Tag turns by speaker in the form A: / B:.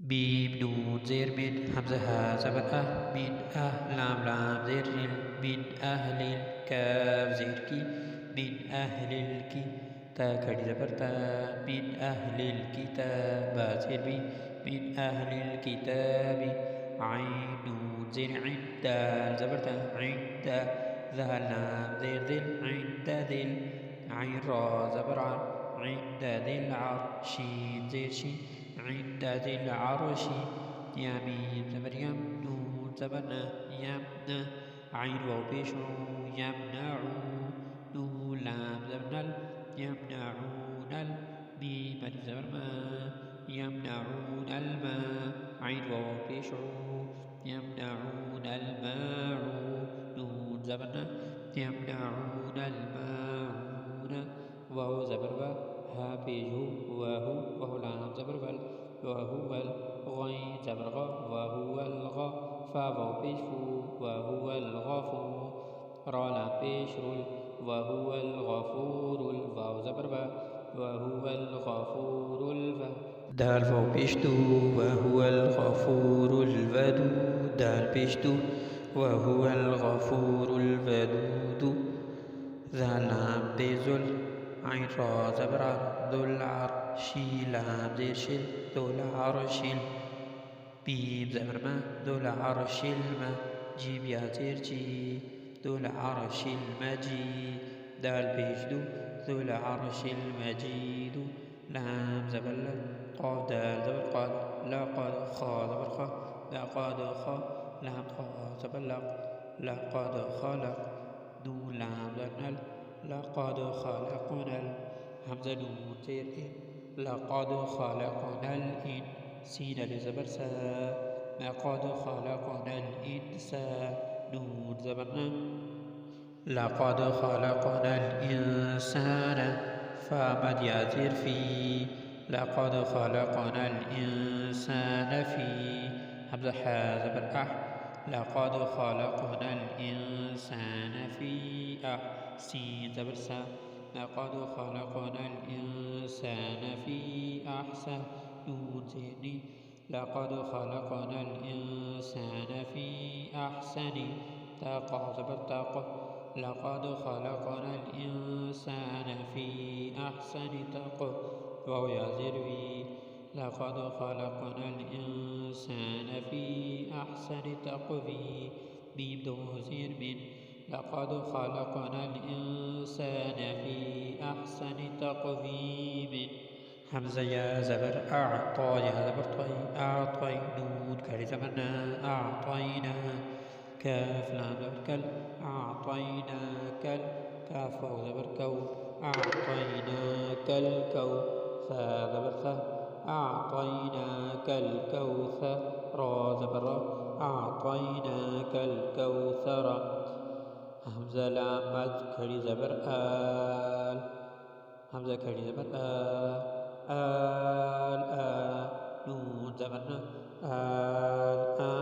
A: بيم نون زير من همزة ها زبر من لام لام زير من أهل كاف زير كي من أهل الكي تا كري زبر تا من أهل الكتاب زير بي من أهل الكتاب عين نون زير عند زبر تا عند ذا لام زير ذل عند ذل عين را زبر عند ذي العرش زير شي عند ذي العرش يمين زبر يم نون زبرنا يمنع عين واو بيشو يمنع نون لام زبرنا يمنعون الميم ألف زبر ما يمنعون الماء عين واو بيشو يمنعون الماعون نون زبرنا يمنعون الماعون واو زبر ها بيجو وهو لام زبر وهو الغين زبر وهو الغا فاو بيشفو وهو الغفور را لام بيشرل وهو الغفور الواو زبر وهو الغفور دال فوق بيشتو وهو الغفور الودود دال بيشتو وهو الغفور الودود ذا لام بيزل عين را زبر ذو العرش لام زير شل ذو العرش بيم زبر ما ذو العرش الما جيم يا زير جي ذو العرش المجيد دال بيجدو ذو العرش المجيد لام زبر قاف دال زبر قاد لقد خا زبر خا لقد خا لام خا زبر لقد خلق نون لام زبر لقد خلقنا همزة نون زير لقد خلقنا سين لزبر سا لقد خلقنا الإنسان نون زبرنا لقد خلقنا الإنسان فمد يزير في لقد خلقنا الإنسان في همزة حا زبر لقد خلقنا الإنسان في سين زبر سا لقد خلقنا الإنسان في أحسن نون زيني لقد خلقنا الإنسان في أحسن تاقع زبر تاقع لقد خلقنا الإنسان في أحسن تاقع وهو يزير في لقد خلقنا الإنسان في أحسن تقويم ميم دوزير من لقد خلقنا الإنسان في أحسن تقويم همزة يا زبر أعطى يا زبر طي أعطي نون كري زبرنا أعطينا كاف لام زبر كل أعطينا كل كاف واو زبر كو أعطيناك الكو ثا زبر ثا أعطيناك الكوثر را زبر أعطيناك الكوثر همزة لام مد كري زبر همزة كري زبر نون زبرنا